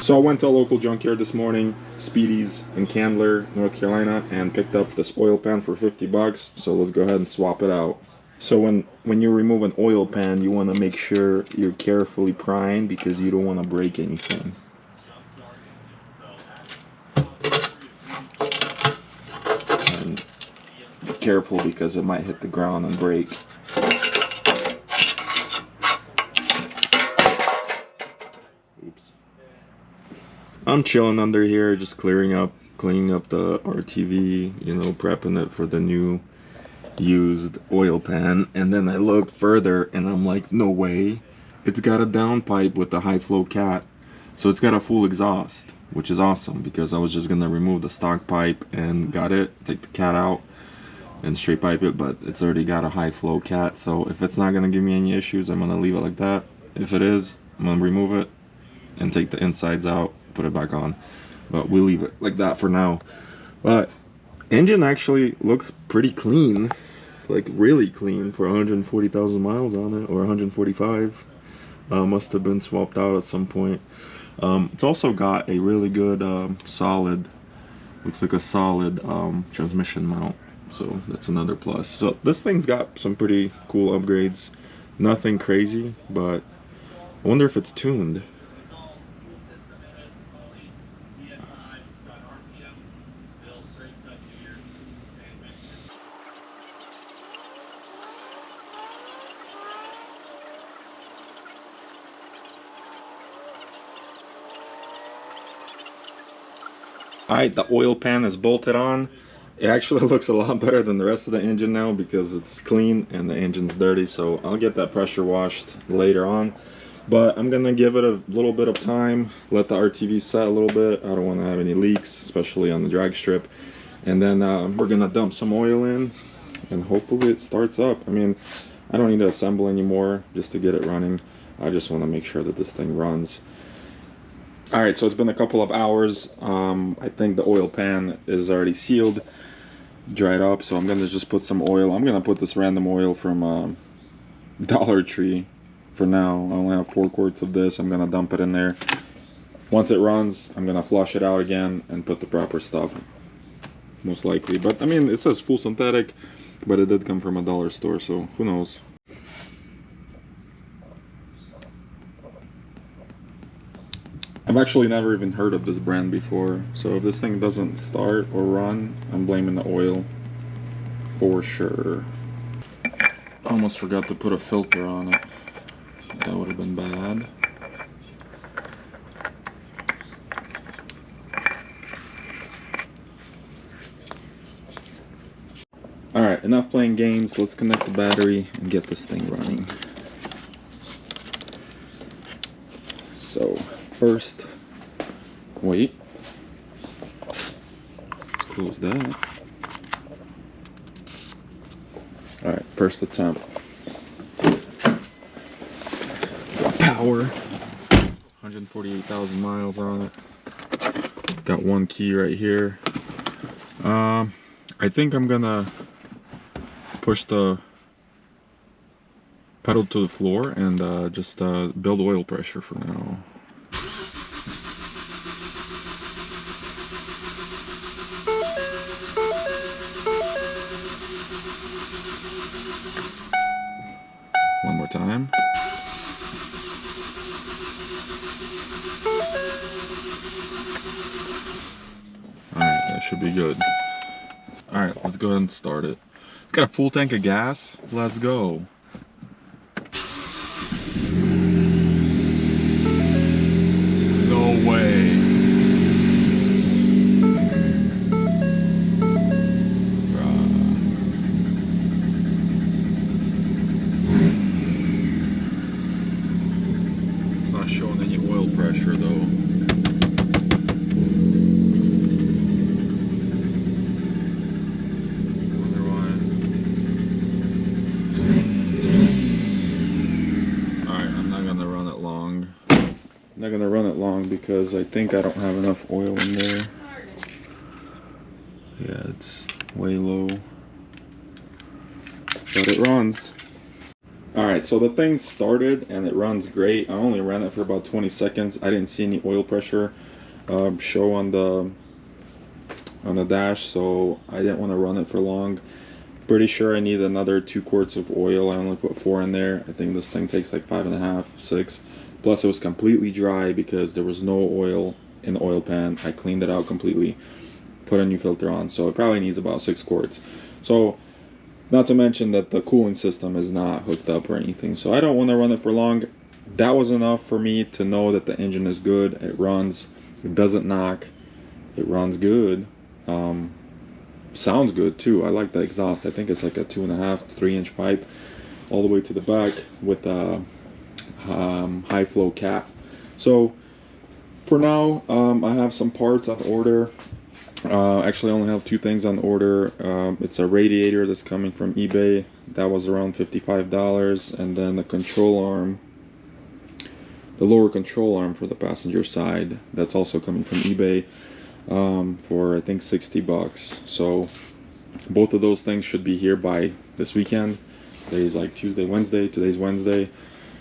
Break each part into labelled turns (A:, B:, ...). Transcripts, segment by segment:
A: So I went to a local junkyard this morning, Speedy's in Candler, North Carolina, and picked up this oil pan for 50 bucks. So let's go ahead and swap it out. So when you remove an oil pan, you want to make sure you're carefully prying because you don't want to break anything. And be careful because it might hit the ground and break. Oops. I'm chilling under here, just cleaning up the RTV, you know, prepping it for the new used oil pan. And then I look further and I'm like, no way, it's got a downpipe with the high flow cat, so it's got a full exhaust, which is awesome because I was just gonna remove the stock pipe and take the cat out and straight pipe it, but it's already got a high flow cat. So if it's not gonna give me any issues, I'm gonna leave it like that. If it is, I'm gonna remove it and take the insides out, put it back on, but we'll leave it like that for now. But engine actually looks pretty clean, like really clean for 140,000 miles on it, or 145. Must have been swapped out at some point. It's also got a really good solid, looks like a solid transmission mount, so that's another plus. So this thing's got some pretty cool upgrades, nothing crazy, but I wonder if it's tuned. Alright, the oil pan is bolted on. It actually looks a lot better than the rest of the engine now because it's clean and the engine's dirty, so I'll get that pressure washed later on. But I'm gonna give it a little bit of time, let the RTV set a little bit. I don't want to have any leaks, especially on the drag strip. And then we're gonna dump some oil in and hopefully it starts up. I mean, I don't need to assemble anymore just to get it running. I just want to make sure that this thing runs. Alright, so it's been a couple of hours. I think the oil pan is already sealed, dried up, so I'm gonna just put some oil. I'm gonna put this random oil from Dollar Tree for now. I only have 4 quarts of this. I'm gonna dump it in there. Once it runs, I'm gonna flush it out again and put the proper stuff, most likely. But I mean, it says full synthetic, but it did come from a dollar store, so who knows. I've actually never even heard of this brand before, so if this thing doesn't start or run, I'm blaming the oil for sure. I almost forgot to put a filter on it. That would have been bad. Alright, enough playing games. Let's connect the battery and get this thing running. So, first, wait. Let's close that. Alright, first attempt. Power. 148,000 miles on it. Got one key right here. I think I'm gonna push the pedal to the floor and just build oil pressure for now. One more time. Alright, that should be good. Alright, let's go ahead and start it. It's got a full tank of gas. Let's go. No way. It's not showing any oil pressure though. Not gonna run it long because I think I don't have enough oil in there. Yeah, it's way low, but it runs. Alright, so the thing started and it runs great. I only ran it for about 20 seconds. I didn't see any oil pressure show on the dash, so I didn't want to run it for long. Pretty sure I need another 2 quarts of oil. I only put 4 in there. I think this thing takes like 5.5, 6. Plus it was completely dry because there was no oil in the oil pan. I cleaned it out completely, put a new filter on, so it probably needs about 6 quarts. So, not to mention that the cooling system is not hooked up or anything, so I don't want to run it for long. That was enough for me to know that the engine is good. It runs, it doesn't knock, it runs good. Sounds good too. I like the exhaust. I think it's like a 2.5 to 3 inch pipe all the way to the back with a high flow cap. So for now, I have some parts on order. Actually, I only have 2 things on order. It's a radiator that's coming from eBay. That was around $55, and then the control arm, the lower control arm for the passenger side, that's also coming from eBay for I think 60 bucks. So both of those things should be here by this weekend. Today's like Tuesday, Wednesday. Today's Wednesday.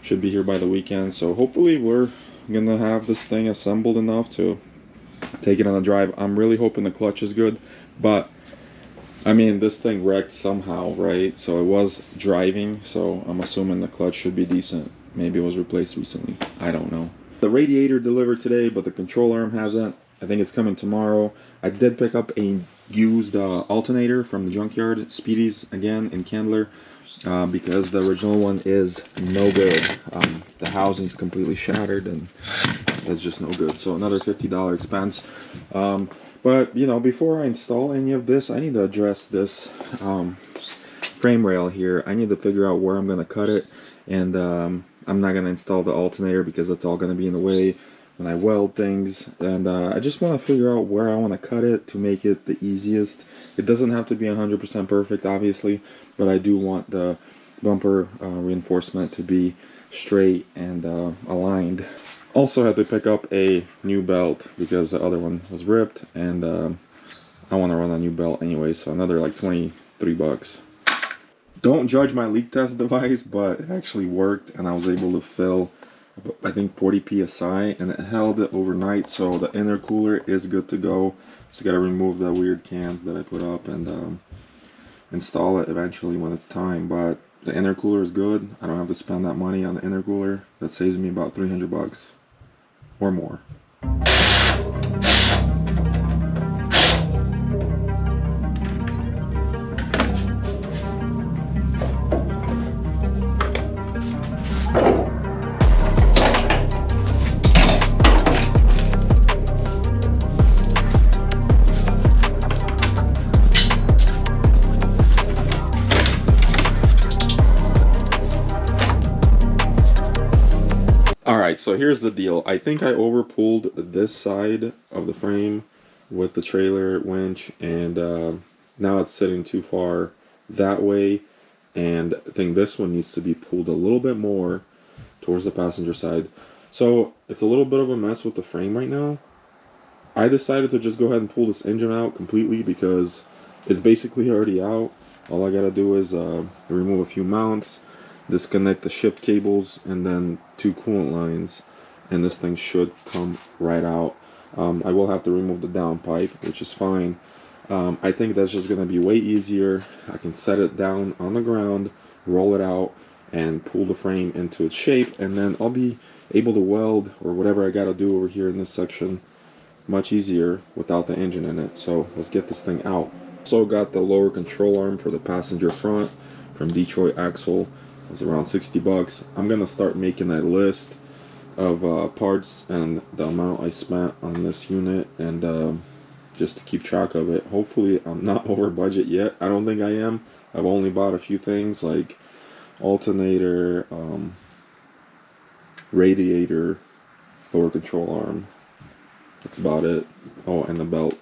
A: Should be here by the weekend. So hopefully we're gonna have this thing assembled enough to take it on a drive. I'm really hoping the clutch is good, but I mean, this thing wrecked somehow, right? So it was driving, so I'm assuming the clutch should be decent. Maybe it was replaced recently. I don't know. The radiator delivered today, but the control arm hasn't. I think it's coming tomorrow. I did pick up a used alternator from the junkyard, Speedy's again in Candler, because the original one is no good. The housing's completely shattered and it's just no good. So another $50 expense. But you know, before I install any of this, I need to address this frame rail here. I need to figure out where I'm going to cut it, and I'm not going to install the alternator because that's all going to be in the way when I weld things, and I just want to figure out where I want to cut it to make it the easiest. It doesn't have to be 100% perfect, obviously, but I do want the bumper reinforcement to be straight and aligned. Also had to pick up a new belt because the other one was ripped, and I want to run a new belt anyway, so another like 23 bucks. Don't judge my leak test device, but it actually worked, and I was able to fill I think 40 psi, and it held it overnight, so the intercooler is good to go. Just gotta remove the weird cans that I put up and install it eventually when it's time. But the intercooler is good. I don't have to spend that money on the intercooler. That saves me about 300 bucks or more. Alright, so here's the deal. I think I overpulled this side of the frame with the trailer winch, and now it's sitting too far that way, and I think this one needs to be pulled a little bit more towards the passenger side. So it's a little bit of a mess with the frame right now. I decided to just go ahead and pull this engine out completely because it's basically already out. All I gotta do is remove a few mounts, disconnect the shift cables, and then 2 coolant lines, and this thing should come right out. I will have to remove the downpipe, which is fine. I think that's just going to be way easier. I can set it down on the ground, roll it out, and pull the frame into its shape, and then I'll be able to weld or whatever I got to do over here in this section much easier without the engine in it. So let's get this thing out. Also got the lower control arm for the passenger front from Detroit Axle. It was around 60 bucks. I'm gonna start making a list of parts and the amount I spent on this unit, and just to keep track of it. Hopefully I'm not over budget yet. I don't think I am. I've only bought a few things like alternator, radiator, lower control arm. That's about it. Oh, and the belt.